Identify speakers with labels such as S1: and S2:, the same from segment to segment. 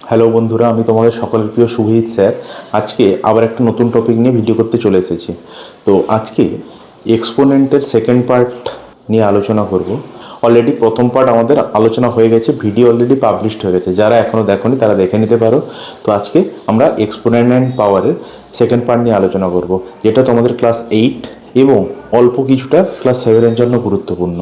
S1: Hello বন্ধুরা, আমি তোমাদের সকলের প্রিয় শুভজিৎ স্যার। আজকে আবার একটা নতুন টপিক নিয়ে ভিডিও করতে চলে এসেছি। তো আজকে এক্সপোনেন্টের সেকেন্ড পার্ট নিয়ে আলোচনা করব। অলরেডি প্রথম পার্ট আমাদের আলোচনা হয়ে গেছে, ভিডিও অলরেডি পাবলিশড হয়ে গেছে, যারা এখনও দেখোনি তারা দেখে নিতে পারো। তো আজকে আমরা এক্সপোনেন্ট অ্যান্ড পাওয়ারের সেকেন্ড পার্ট নিয়ে আলোচনা করব, যেটা তোমাদের ক্লাস 8 এবং অল্প কিছুটা ক্লাস 7-এর জন্য গুরুত্বপূর্ণ।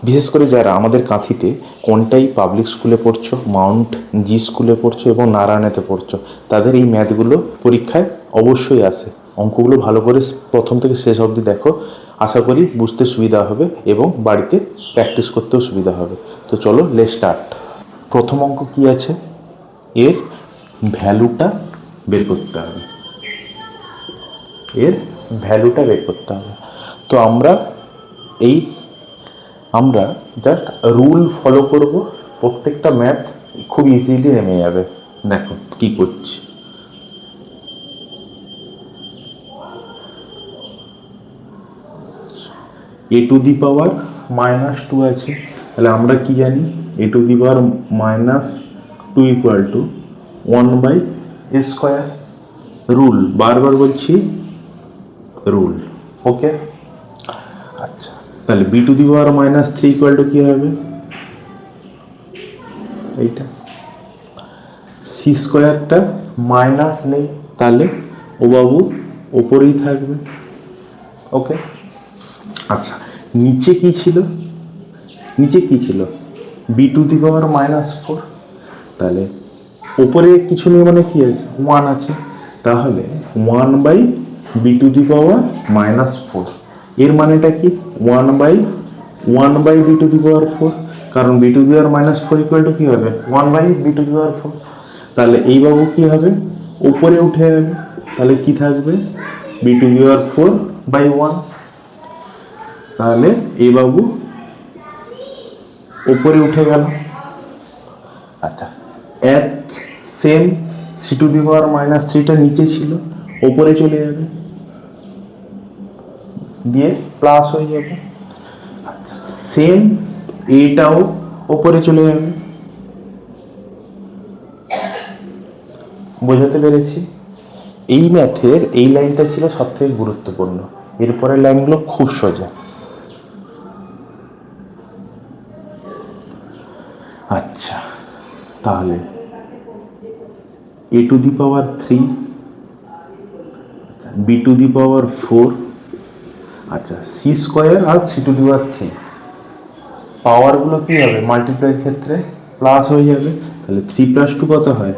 S1: বিশেষ করে যারা আমাদের কাঁথিতে কোনটাই পাবলিক স্কুলে পড়ছো, মাউন্ট জি স্কুলে পড়ছো এবং নারায়ণেতে পড়ছো, তাদের এই ম্যাথগুলো পরীক্ষায় অবশ্যই আসে। অঙ্কগুলো ভালো করে প্রথম থেকে শেষ অবধি দেখো, আশা করি বুঝতে সুবিধা হবে এবং বাড়িতে প্র্যাকটিস করতেও সুবিধা হবে। তো চলো লেটস স্টার্ট। প্রথম অঙ্ক কি আছে, এর ভ্যালুটা বের করতে হবে। এর ভ্যালুটা বের করতে হবে। তো আমরা জাস্ট রুল ফলো করব, প্রত্যেকটা ম্যাথ খুব ইজিলি নেমে যাবে। দেখো কি করছি। এ টু দি পাওয়ার -2 আছে, তাহলে আমরা কি জানি, a to the power -2 equal to 1/a²। Rule, বারবার বলছি রুল। ওকে, আচ্ছা, তাহলে b to the power -3 equal to কী হবে, এইটা সি স্কোয়ারটা মাইনাস নেই, তাহলে ও বাবু ওপরেই থাকবে। ওকে, আচ্ছা, নিচে কি ছিল, বি টু দি পাওয়ার -4, তাহলে ওপরে কিছু নেই মানে কি আছে, 1 আছে, তাহলে 1/বি টু দি পাওয়ার -4। এর মানেটা কি, 1/বি টু দি পাওয়ার 4, কারণ b to the power -4 equal to কী হবে, 1/বি টু দি পাওয়ার 4। তাহলে এই বাবু কী হবে, উপরে উঠে যাবে, তাহলে কি থাকবে, বি টু দি পাওয়ার 4/1। তাহলে এই বাবু উপরে উঠে গেল। আচ্ছা, এত সেম সি টু দি পাওয়ার -3টা নিচে ছিল, ওপরে চলে যাবে, দিয়ে প্লাস হয়ে যাবে। সেম এটাও ওপরে চলে যাবে। বোঝাতে পেরেছি? এই ম্যাথের এই লাইনটা ছিল সব থেকে গুরুত্বপূর্ণ, এরপরের লাইনগুলো খুব সোজা। আচ্ছা, তাহলে a to the power 3, b to the power 4, আচ্ছা সি স্কোয়ার আর সি টু দি পাওয়ার 3, পাওয়ারগুলো কী হবে, মাল্টিপ্লাইয়ের ক্ষেত্রে প্লাস হয়ে যাবে, তাহলে 3 + 2 কত হয়,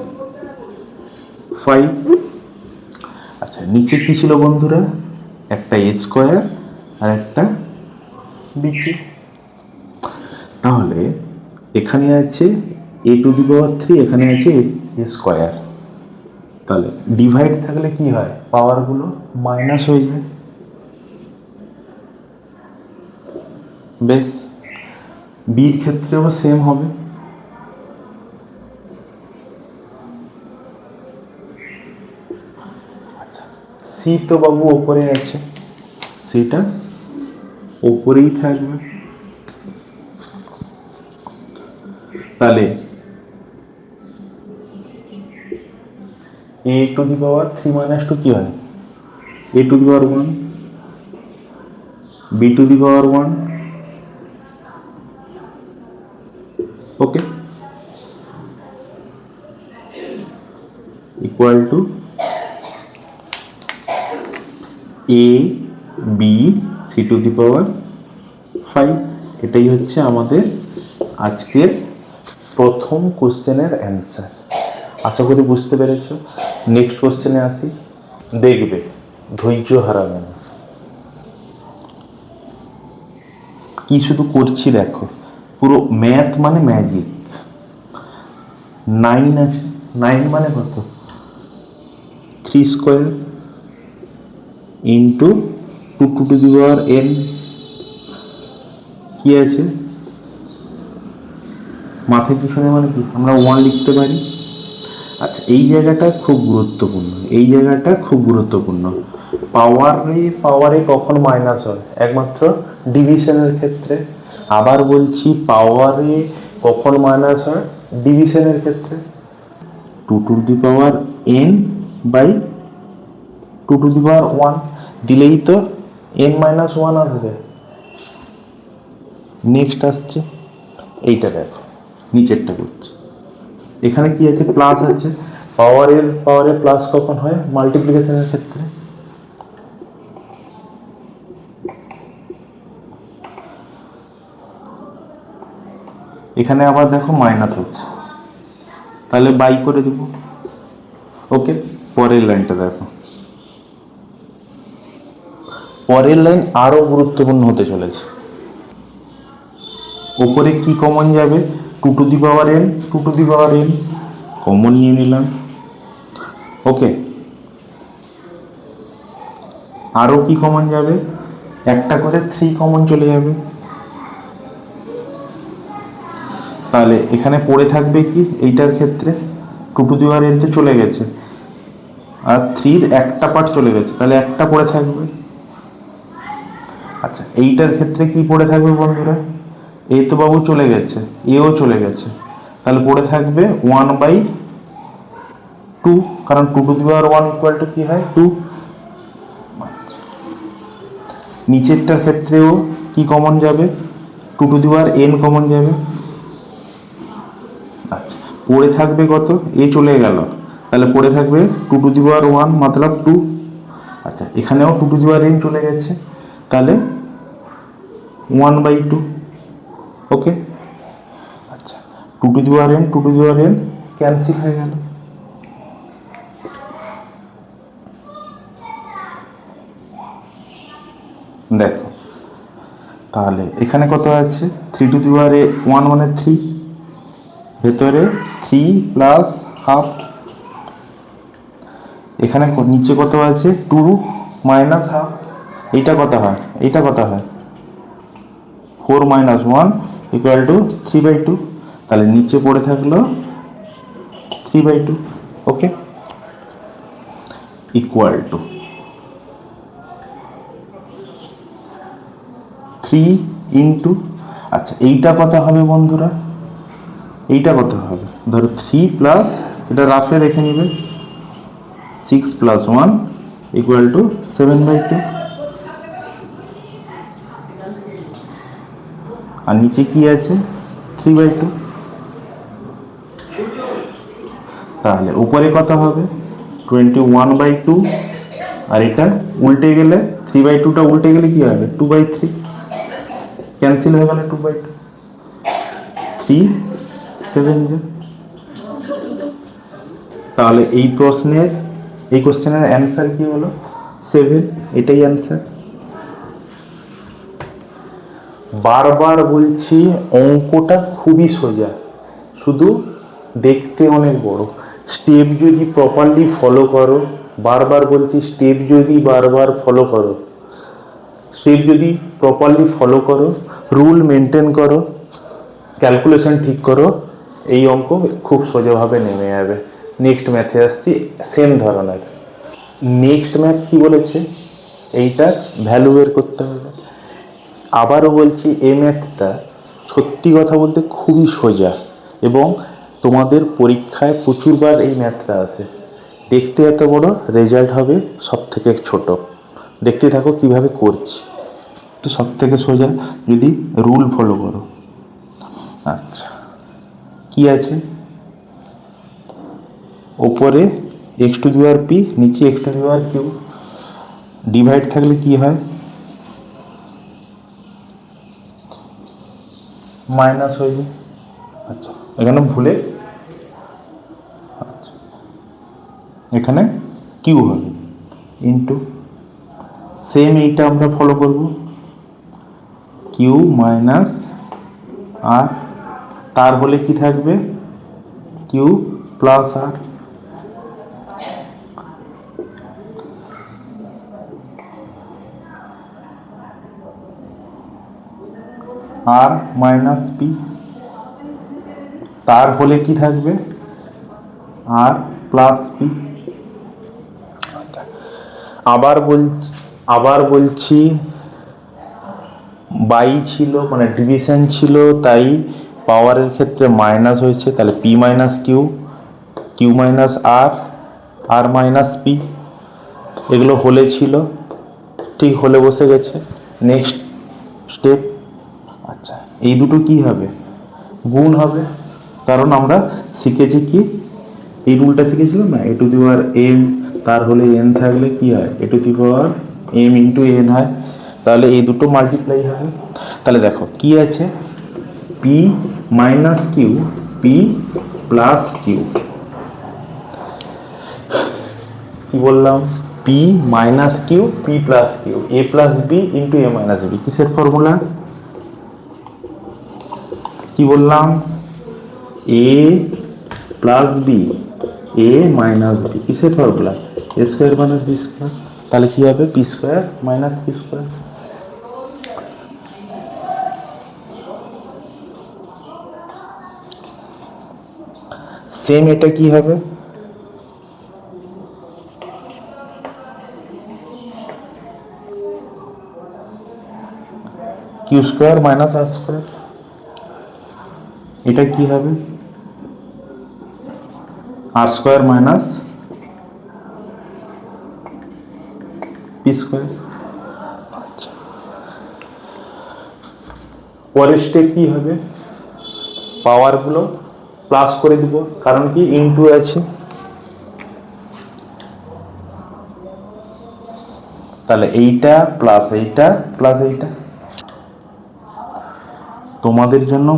S1: 5। আচ্ছা, নিচে কী ছিল বন্ধুরা, একটা এ স্কোয়ার আর একটা বি2। তাহলে এখানে আছে এ টু দি পাওয়ার 3, এখানে আছে এ স্কোয়ার, তাহলে ডিভাইড থাকলে কি হয়, পাওয়ারগুলো মাইনাস হয়ে যায়। বেশ, বির ক্ষেত্রেও সেম হবে। আচ্ছা, সি তো বাবু ওপরে আছে, সেটা ওপরেই থাকবে। তাহলে এ টু দি পাওয়ার 3 - 2 কি হয়, a to the power 1, b to the power 1। Okay, equal to a b c to the power 5। এটাই হচ্ছে আমাদের আজকের প্রথম কোশ্চেনের অ্যান্সার। আশা করি বুঝতে পেরেছ। নেক্সট কোশ্চেনে আসি, দেখবে ধৈর্য হারাবে না। কি শুধু করছি দেখো, পুরো ম্যাথ মানে ম্যাজিক। 9 আছে, 9 মানে কত, 3 square into 2 two the power n। কি আছে, মাথায় কিছু নেই মানে কি, আমরা 1 লিখতে পারি। আচ্ছা, এই জায়গাটা খুব গুরুত্বপূর্ণ, পাওয়ারে কখন মাইনাস হয়, একমাত্র ডিভিশনের ক্ষেত্রে। আবার বলছি, পাওয়ারে কখন মাইনাস হয়, ডিভিশনের ক্ষেত্রে। 2^n/2^1 দিলেই তো n-1 আসবে। নেক্সট আসছে এইটা, দেখো নিচেরটা করছি। এখানে কি আছে, প্লাস আছে। পাওয়ারের প্লাস কখন হয়? মাল্টিপ্লিকেশনের ক্ষেত্রে। এখানে আবার দেখো মাইনাস হচ্ছে, তাহলে বাই করে দেব। ওকে, পরের লাইনটা দেখো। পরের লাইন আরো গুরুত্বপূর্ণ হতে চলেছে। ওপরে কি কমন যাবে? 2^n কমন নিয়ে নিলাম। ওকে, আরো কি কমন যাবে? একটা করে 3 কমন চলে যাবে। তাহলে এখানে পড়ে থাকবে কি? এইটার ক্ষেত্রে 2^n তো চলে গেছে, আর 3-র একটা পার্ট চলে গেছে, তাহলে একটা পড়ে থাকবে। আচ্ছা, এইটার ক্ষেত্রে কি পড়ে থাকবে বন্ধুরা? এ তো বাবু চলে গেছে, এও চলে গেছে, তাহলে পড়ে থাকবে 1/2, কারণ 2^1 ইকুয়াল টু কি হয়? 2। নিচেরটার ক্ষেত্রেও কি কমন যাবে? 2^n কমন যাবে। আচ্ছা, পড়ে থাকবে কত? এ চলে গেল, তাহলে পড়ে থাকবে 2^1 মতলব 2। আচ্ছা, এখানেও 2^n চলে গেছে, তাহলে 1/2। ওকে, আচ্ছা, 2^n ক্যান্সেল হয়ে গেল। দেখো, তাহলে এখানে কত আছে? 3^1 মানে 3, ভেতরে 3 প্লাস হাফ। এখানে নিচে কত আছে? 2 মাইনাস হাফ। এইটা কত হয়? 4 - 1 ইকুয়াল টু 3/2। তাহলে নিচে পড়ে থাকলো 3/2। ওকে, ইকুয়াল টু 3 ইন্টু, আচ্ছা এইটা কত হবে বন্ধুরা? এইটা কত হবে? ধরো 3 প্লাস, এটা রাফে রেখে নেবে, 6 + 1 ইকুয়াল টু 7/2। আর নিচে কি আছে? 3/2। তাহলে উপরে কত হবে? 21/2, আর এটা উল্টে গেলে 3/2টা উল্টে গেলে কি হবে? 2/3, ক্যান্সেল হয়ে গেল 2/2, 3 7 যা। তাহলে এই কোশ্চেনের অ্যান্সার কি হলো? 7, এটাই অ্যান্সার। বারবার বলছি, অঙ্কটা খুবই সোজা, শুধু দেখতে অনেক বড়। স্টেপ যদি প্রপারলি ফলো করো, বারবার বলছি, স্টেপ যদি বারবার ফলো করো, স্টেপ যদি প্রপারলি ফলো করো, রুল মেনটেন করো, ক্যালকুলেশন ঠিক করো, এই অঙ্ক খুব সোজাভাবে নেমে যাবে। নেক্সট ম্যাথে আসছি, সেম ধরনের। নেক্সট ম্যাথ কি বলেছে? এইটার ভ্যালু বের করতে হবে। আবারও বলছি, এই ম্যাথটা সত্যি কথা বলতে খুবই সোজা, এবং তোমাদের পরীক্ষায় প্রচুরবার এই ম্যাথটা আসে। দেখতে এত বড়, রেজাল্ট হবে সব থেকে ছোট। দেখতে থাকো কিভাবে করছি। তো সব থেকে সোজা যদি রুল ফলো করো। আচ্ছা, কি আছে? ওপরে x⁴p, নিচে x⁴q, ডিভাইড থাকলে কি হয়? মাইনাস হয়ে যায়। আচ্ছা, এখানে ভুলে, আচ্ছা এখানে কিউ হবে ইন্টু, সেম এইটা আমরা ফলো করব, কিউ মাইনাস আর, তার হলে কি থাকবে? কিউ প্লাস আর। আর মাইনাস পি, তার হলে কি থাকবে? আর প্লাস পি। আবার বলছি, বাই ছিল মানে ডিভিশন ছিল, তাই পাওয়ারের ক্ষেত্রে মাইনাস হয়েছে, তাহলে p minus q, q minus r, r minus p, এগুলো হলে ছিল, ঠিক হলে বসে গেছে। নেক্সট স্টেপ, আচ্ছা এই দুটো কি হবে, গুণ হবে, কারণ আমরা শিখেছি কি, এই রুলটা শিখেছিলাম না, এ টু দি পাওয়ার এম, তার হলে এন থাকলে কি হয়, a to the power m into n হয়, তাহলে এই দুটো মাল্টিপ্লাই হবে। তাহলে দেখো কি আছে, p minus q, p plus q, কি বললাম, p minus q, p plus q, a plus b into a minus b, কিসের ফর্মুলা, কি বললাম, a plus b, a minus b, কিসের formula, a square minus b square, তাহলে কি হবে, p square minus p square. Same এটা কি হবে, q square minus r square, এটা কি হবে, r square minus p square. আচ্ছা পরের স্টেপ কি হবে, পাওয়ারগুলো প্লাস করে দিব, কারণ কি ইনটু আছে, তাহলে এইটা প্লাস এইটা প্লাস এইটা। তোমাদের জন্য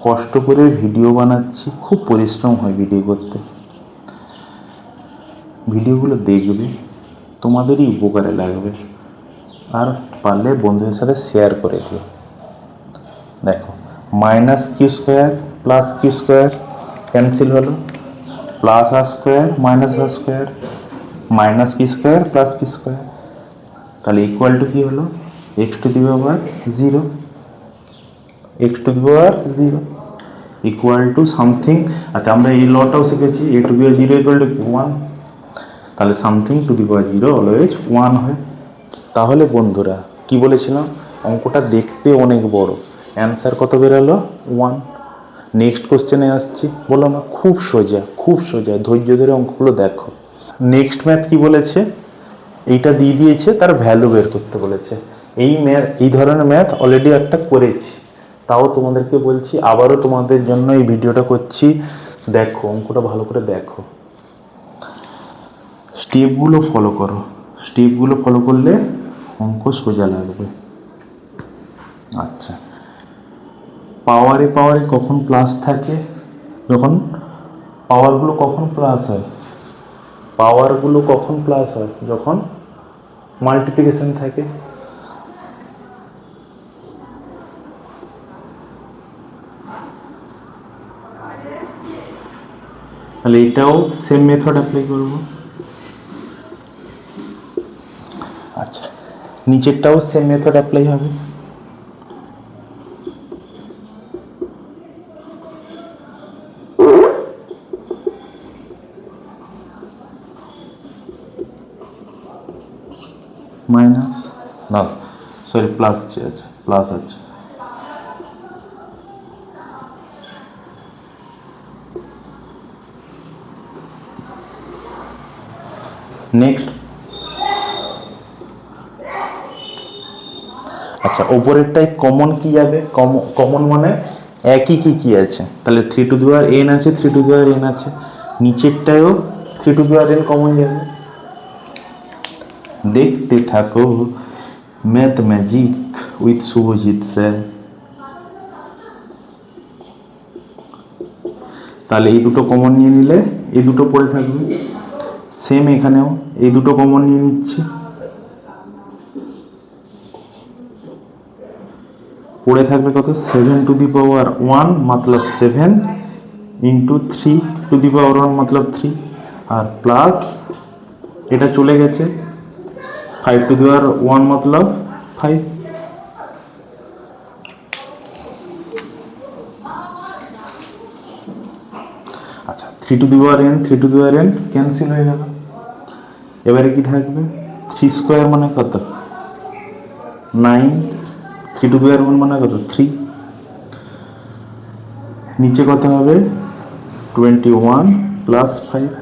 S1: কষ্ট করে ভিডিও বানাচ্ছি, খুব পরিশ্রম হয় ভিডিও করতে, ভিডিওগুলো দেখবে, তোমাদেরই উপকারে লাগবে, আর পারলে বন্ধুদের সাথে শেয়ার করে দিও। দেখো minus q square plus q square cancel হলো, plus r square minus r square, minus p square plus p square, তাহলে ইকুয়াল টু কি হলো, x to the power zero, x to the power zero equal to something. আচ্ছা আমরা এই লটাও শিখেছি, a to the power zero equal to কি, one, তাহলে something to the power zero always one হয়। তাহলে বন্ধুরা কি বলেছিলাম, অঙ্কটা দেখতে অনেক বড়, অ্যান্সার কত বেরোলো, ওয়ান। নেক্সট কোশ্চেনে আসছি, বলো না খুব সোজা, খুব সোজা, ধৈর্য ধরে অঙ্কগুলো দেখো। নেক্সট ম্যাথ কি বলেছে, এইটা দিয়ে দিয়েছে, তার ভ্যালু বের করতে বলেছে। এই ম্যাথ, এই ধরনের ম্যাথ অলরেডি একটা করেছি, তাও তোমাদেরকে বলছি, আবারও তোমাদের জন্য এই ভিডিওটা করছি, দেখো অঙ্কটা ভালো করে দেখো, স্টেপগুলো ফলো করো, স্টেপগুলো ফলো করলে অঙ্ক সোজা লাগবে। আচ্ছা পাওয়ারে পাওয়ারে কখন প্লাস থাকে, যখন পাওয়ারগুলো কখন প্লাস হয়, পাওয়ারগুলো কখন প্লাস হয়, যখন মাল্টিপ্লিকেশন থাকে। তাহলে এটাও সেম মেথড অ্যাপ্লাই করব। আচ্ছা নিচেরটাও সেম মেথড অ্যাপ্লাই হবে। মাইনাস না সরি প্লাস আছে, প্লাস আছে, নেক্সট। আচ্ছা ওপরেরটাই কমন কি যাবে, কমন মানে একই কি কি আছে, তাহলে three to the power n আছে, three to the power n আছে, নিচেরটায়ও three to the power n common যাবে। দেখতে থাকো math magic with Shubhajit sir. তাহলে এই দুটো কমন নিয়ে নিলে এই দুটো পড়ে থাকবে, সেম এখানেও এই দুটো কমন নিয়ে নিচ্ছি, পড়ে থাকবে কত, seven to the power one মতলব seven into three to the power one মতলব থ্রি, আর প্লাস এটা চলে গেছে, five to the power one মতলব ফাইভ। আচ্ছা three to the power n, three to the power n cancel হয়ে গেল, এবারে কি থাকবে, থ্রি স্কোয়ার মানে কত, nine, three to the power one মানে কত, থ্রি, নিচে কত হবে, 21 প্লাস 5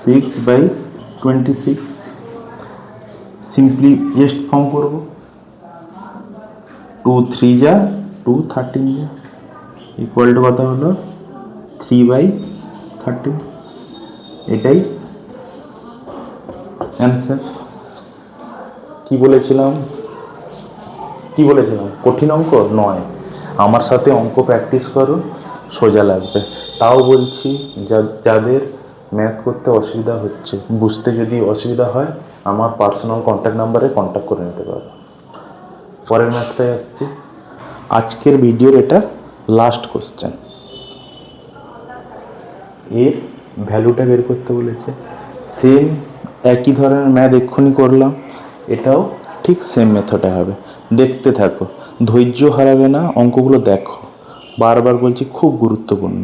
S1: 6/26 সিম্পলিয়েস্ট ফর্ম করব 2 3 যা 2 13 যা ইকুয়াল টু কত হলো 3/13 এটাই অ্যান্সার। কি বলেছিলাম কঠিন অঙ্ক নয়, আমার সাথে অঙ্ক প্র্যাকটিস করো, সোজা লাগবে। তাও বলছি যাদের ম্যাথ করতে অসুবিধা হচ্ছে, বুঝতে যদি অসুবিধা হয়, আমার পার্সোনাল কন্ট্যাক্ট নাম্বারে কন্ট্যাক্ট করে নিতে পারো। পরের ম্যাথটায় আসছি। আজকের ভিডিওর এটা লাস্ট কোশ্চেন। এর ভ্যালুটা বের করতে বলেছে। সেম একই ধরনের ম্যাথ এক্ষুনি করলাম, এটাও ঠিক সেম মেথডে হবে। দেখতে থাকো, ধৈর্য হারাবে না, অঙ্কগুলো দেখো, বারবার বলছি খুব গুরুত্বপূর্ণ।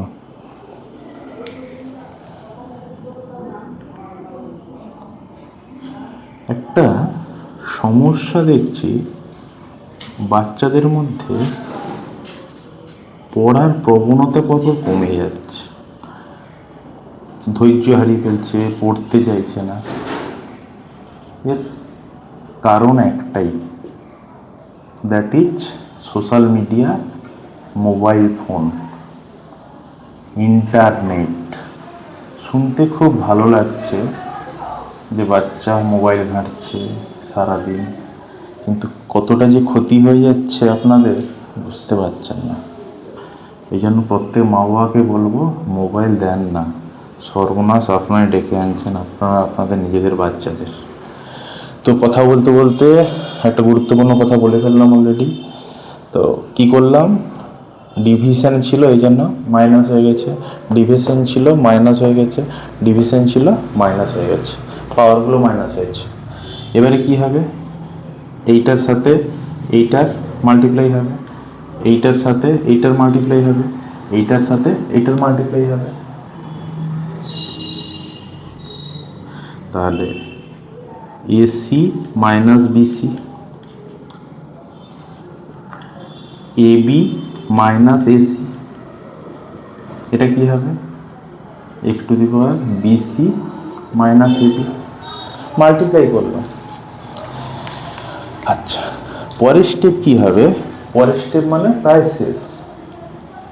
S1: একটা সমস্যা দেখছি, বাচ্চাদের মধ্যে পড়ার প্রবণতা কত কমে যাচ্ছে, ধৈর্য হারিয়ে ফেলছে, পড়তে চাইছে না। এর কারণ একটাই, that is social media, mobile phone, internet. শুনতে খুব ভালো লাগছে যে বাচ্চা মোবাইল ঘাঁটছে সারাদিন, কিন্তু কতটা যে ক্ষতি হয়ে যাচ্ছে আপনাদের বুঝতে পারছেন না। এই জন্য প্রত্যেক মা বাবাকে বলবো, মোবাইল দেন না, সর্বনাশ আপনারা ডেকে আনছেন আপনারা আপনাদের নিজেদের বাচ্চাদের। তো কথা বলতে বলতে একটা গুরুত্বপূর্ণ কথা বলে ফেললাম অলরেডি। তো কি করলাম, ডিভিশন ছিল এই জন্য মাইনাস হয়ে গেছে, ডিভিশন ছিল মাইনাস হয়ে গেছে, ডিভিশন ছিল মাইনাস হয়ে গেছে, পাওয়ারগুলো মাইনাস হয়েছে। এবারে কি হবে, এইটার সাথে এইটার মাল্টিপ্লাই হবে, এইটার সাথে এইটার মাল্টিপ্লাই হবে, এইটার সাথে এইটার মাল্টিপ্লাই হবে। তাহলে AC minus BC, AB minus AC, এটা কি হবে, X to the power BC minus AB, multiply করলাম। আচ্ছা, পরের স্টেপ কি হবে, পরের স্টেপ মানে প্রায় শেষ,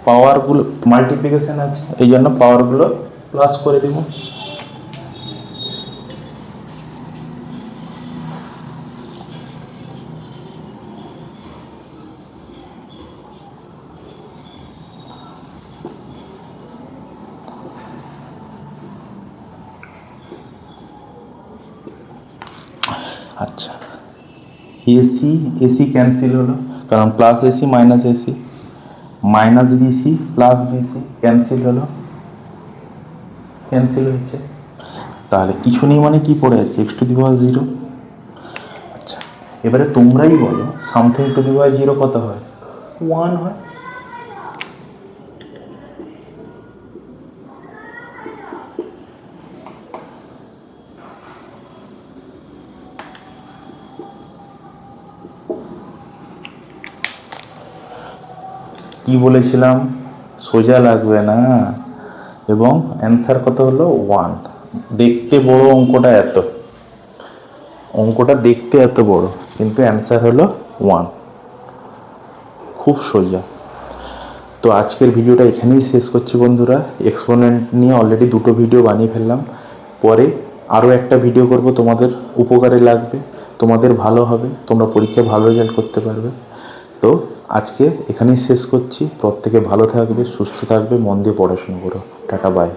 S1: পাওয়ারগুলো মাল্টিপ্লিকেশন আছে এই জন্য পাওয়ারগুলো প্লাস করে দেব। আচ্ছা, এসি এসি ক্যান্সেল হলো, কারণ plus AC minus AC, minus BC plus BC cancel হলো, ক্যান্সেল হয়েছে। তাহলে কিছু নেই মানে কি পড়ে আছে, এক্স টু দি পাওয়ার 0। আচ্ছা, এবারে তোমরাই বলো সামথিং টু দি পাওয়ার 0 কত হয়, 1 হয়। কি বলেছিলাম, সোজা লাগবে না, এবং অ্যান্সার কত হলো 1। দেখতে বড় অঙ্কটা, অঙ্কটা দেখতে এত বড়, কিন্তু অ্যান্সার হলো 1, খুব সোজা। তো আজকের ভিডিওটা এখানেই শেষ করছি বন্ধুরা। এক্সপোনেন্ট নিয়ে অলরেডি 2টো ভিডিও বানিয়ে ফেললাম, পরে আরও একটা ভিডিও করব, তোমাদের উপকারে লাগবে, তোমাদের ভালো হবে, তোমরা পরীক্ষায় ভালো রেজাল্ট করতে পারবে। তো আজকে এখানেই শেষ করছি, প্রত্যেকে ভালো থাকবে, সুস্থ থাকবে, মন দিয়ে পড়াশোনা করো। Tata, by.